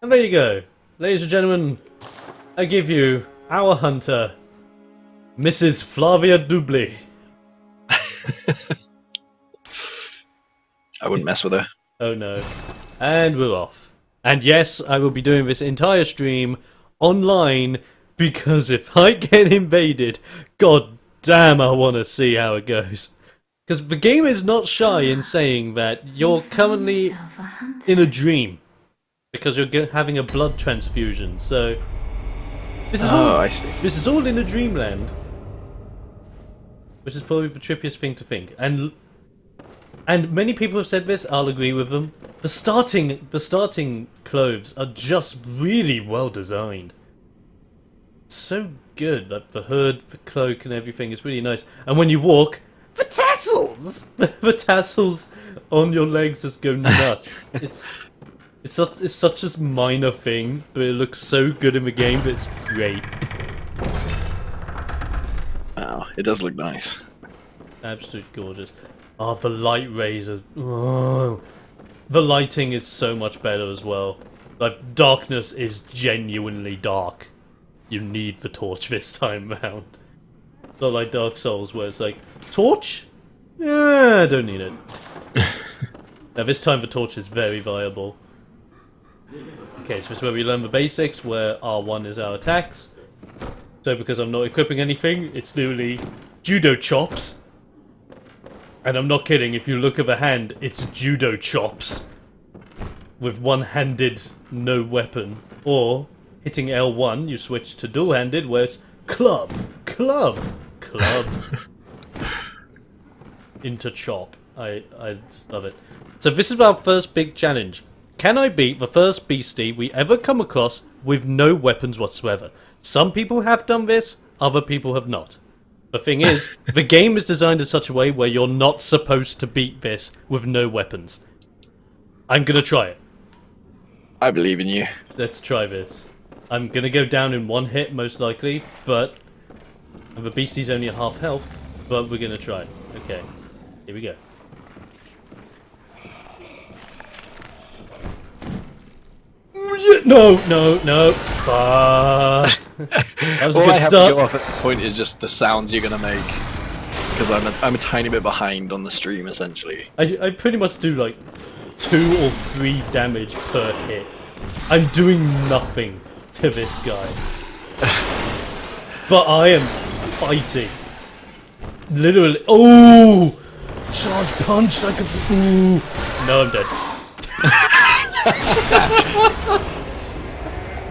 And there you go. Ladies and gentlemen, I give you our hunter, Mrs. Flavia Dubly. I wouldn't mess with her. Oh no. And we're off. And yes, I will be doing this entire stream online, because if I get invaded, god damn, I want to see how it goes. Because the game is not shy in saying that you're currently in a dream. Because you're having a blood transfusion, so... This is I see. This is all in a dreamland. Which is probably the trippiest thing to think. And many people have said this, I'll agree with them. The starting clothes are just really well designed. So good, like the hood, the cloak and everything is really nice. And when you walk, the tassels! The tassels on your legs just go nuts. It's such a minor thing, but it looks so good in the game that it's great. Wow, it does look nice. Absolute gorgeous. Oh, the light rays are... Oh. The lighting is so much better as well. Like, darkness is genuinely dark. You need the torch this time round. Not like Dark Souls where it's like, torch? Yeah, I don't need it. Now this time the torch is very viable. Okay, so this is where we learn the basics, where R1 is our attacks. So because I'm not equipping anything, it's literally judo chops. And I'm not kidding, if you look at the hand, it's judo chops. With one-handed, no weapon. Or, hitting L1, you switch to dual-handed, where it's club, club, club. Into chop. I just love it. So this is our first big challenge. Can I beat the first beastie we ever come across with no weapons whatsoever? Some people have done this, other people have not. The thing is, the game is designed in such a way where you're not supposed to beat this with no weapons. I'm gonna try it. I believe in you. Let's try this. I'm gonna go down in one hit, most likely, but... And the beastie's only at half health, but we're gonna try it. Okay, here we go. No, no, no. That was a All good I have start. to go off at this point is just the sounds you're gonna make. Because I'm a tiny bit behind on the stream, essentially. I pretty much do like 2 or 3 damage per hit. I'm doing nothing to this guy. But I am fighting. Literally. Oh! Charge punch like a... Ooh. No, I'm dead.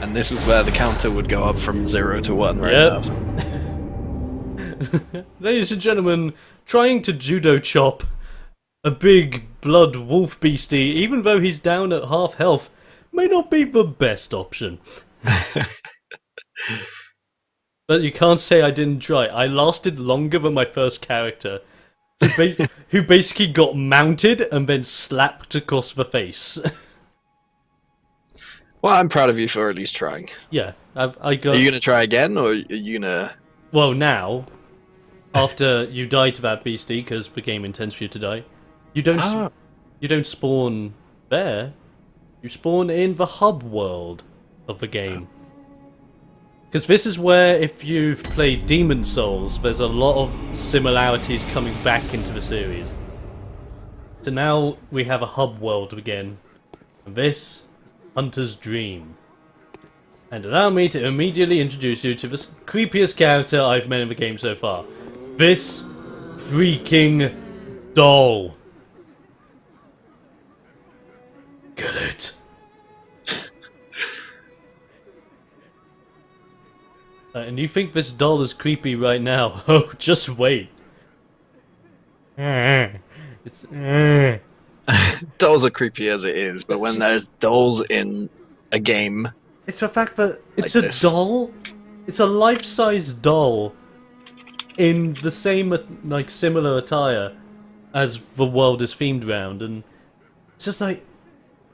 And this is where the counter would go up from 0 to 1 right now. Ladies and gentlemen, trying to judo chop a big blood wolf beastie, even though he's down at half health, may not be the best option. But you can't say I didn't try. I lasted longer than my first character, who basically got mounted and then slapped across the face. Well, I'm proud of you for at least trying. Yeah, I got... Are you gonna try again, or are you gonna... Well, now, after you die to that beastie, because the game intends for you to die, you don't spawn there. You spawn in the hub world of the game. Because this is where, if you've played Demon Souls, there's a lot of similarities coming back into the series. So now we have a hub world again. And this is Hunter's Dream. And allow me to immediately introduce you to the creepiest character I've met in the game so far. This freaking doll. Get it? And you think this doll is creepy right now? Oh, just wait. It's... Dolls are creepy as it is, but when there's dolls in a game... It's the fact that it's like a this. doll. It's a life-size doll in the same, like, similar attire as the world is themed around, and it's just like,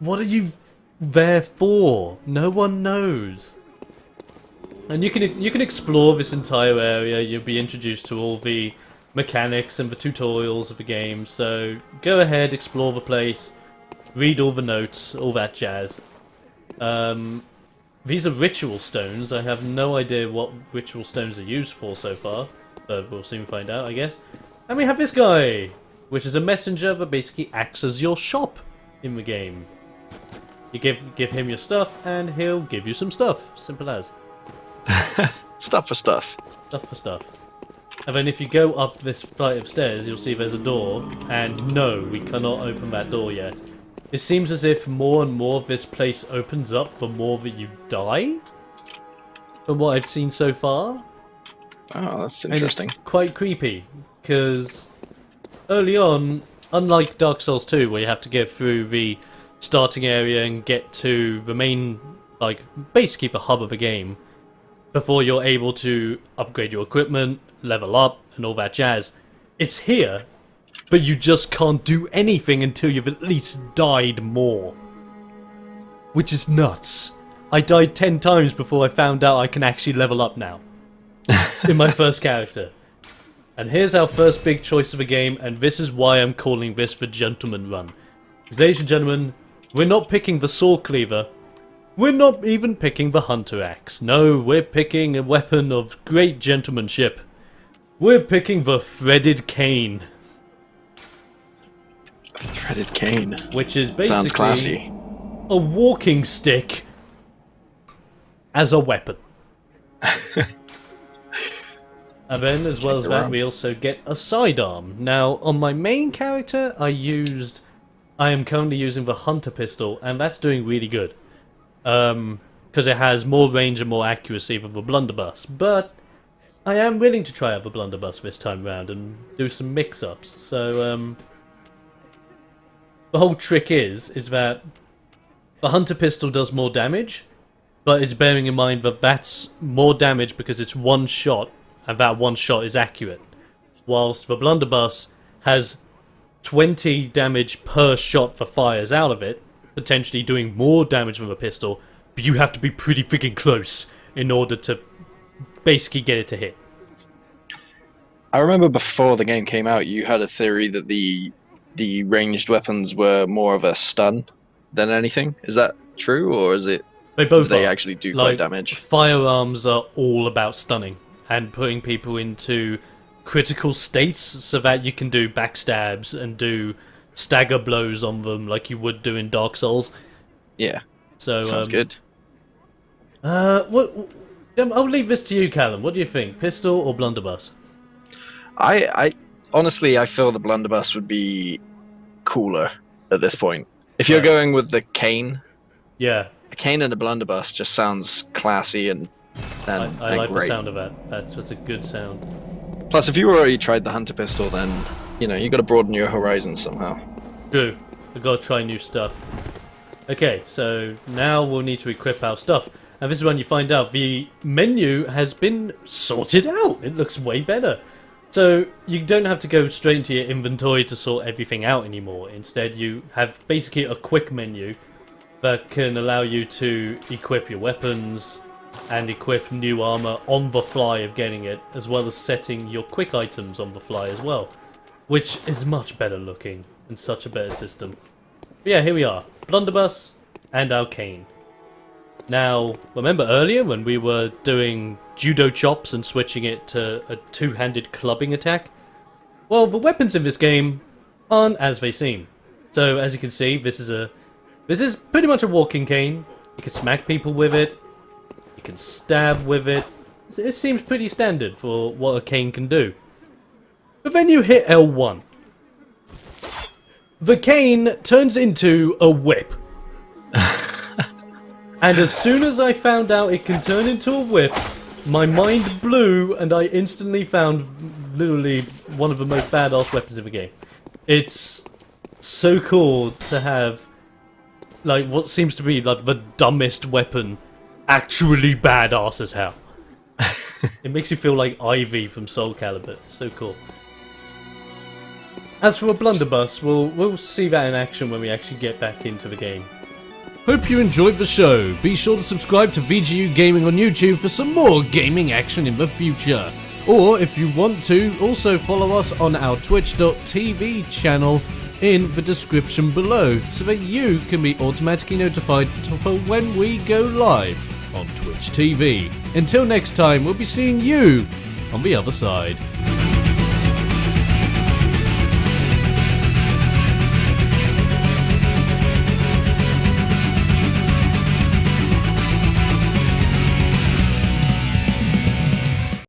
what are you there for? No one knows. And you can explore this entire area. You'll be introduced to all the mechanics and the tutorials of the game. So go ahead, explore the place, read all the notes, all that jazz. These are ritual stones. I have no idea what ritual stones are used for so far, but we'll soon find out, I guess. And we have this guy, which is a messenger that basically acts as your shop in the game. You give him your stuff, and he'll give you some stuff. Simple as. Stuff for stuff. Stuff for stuff. And then if you go up this flight of stairs, you'll see there's a door, and no, we cannot open that door yet. It seems as if more and more of this place opens up the more that you die, from what I've seen so far. Oh, that's interesting. And it's quite creepy, because early on, unlike Dark Souls 2, where you have to get through the starting area and get to the main, like, basically the hub of the game, before you're able to upgrade your equipment, level up, and all that jazz. It's here, but you just can't do anything until you've at least died more. Which is nuts. I died 10 times before I found out I can actually level up now. In my first character. And here's our first big choice of a game, and this is why I'm calling this the Gentleman Run. Because, ladies and gentlemen, we're not picking the Saw Cleaver. We're not even picking the Hunter Axe. No, we're picking a weapon of great gentlemanship. We're picking the Threaded Cane. Threaded cane. Which is basically sounds classy. A walking stick as a weapon. And then, as well as that, we also get a sidearm. Now, on my main character, I am currently using the Hunter pistol, and that's doing really good. Because it has more range and more accuracy than the blunderbuss. But I am willing to try out the blunderbuss this time round and do some mix-ups. So, the whole trick is that the Hunter pistol does more damage, but it's bearing in mind that that's more damage because it's one shot, and that one shot is accurate. Whilst the blunderbuss has 20 damage per shot that fires out of it, potentially doing more damage than the pistol, but you have to be pretty freaking close in order to basically get it to hit. I remember before the game came out, you had a theory that the ranged weapons were more of a stun than anything. Is that true, or is it they actually do quite damage? Firearms are all about stunning and putting people into critical states so that you can do backstabs and do stagger blows on them like you would do in Dark Souls. Yeah. So sounds good. I'll leave this to you, Callum. What do you think? Pistol or blunderbuss? I honestly, I feel the blunderbuss would be cooler at this point. If you're going with the cane, yeah, a cane and a blunderbuss just sounds classy and I like great. the sound of that. That's a good sound. Plus, if you already tried the Hunter pistol, then you got to broaden your horizons somehow. True, we've got to try new stuff. Okay, so now we'll need to equip our stuff, and this is when you find out the menu has been sorted out. It looks way better. So you don't have to go straight into your inventory to sort everything out anymore. Instead, you have basically a quick menu that can allow you to equip your weapons and equip new armor on the fly of getting it, as well as setting your quick items on the fly as well, which is much better looking and such a better system. But yeah, here we are, blunderbuss and our cane. Now, remember earlier when we were doing judo chops and switching it to a two-handed clubbing attack? Well, the weapons in this game aren't as they seem. So, as you can see, this is pretty much a walking cane. You can smack people with it. You can stab with it. It seems pretty standard for what a cane can do. But then you hit L1. The cane turns into a whip. And as soon as I found out it can turn into a whip, my mind blew and I instantly found literally one of the most badass weapons in the game. It's so cool to have like what seems to be like the dumbest weapon actually badass as hell. It makes you feel like Ivy from Soul Calibur. It's so cool. As for a blunderbuss, we'll see that in action when we actually get back into the game. Hope you enjoyed the show. Be sure to subscribe to VGU Gaming on YouTube for some more gaming action in the future. Or if you want to, also follow us on our twitch.tv channel in the description below so that you can be automatically notified for when we go live on Twitch TV. Until next time, we'll be seeing you on the other side.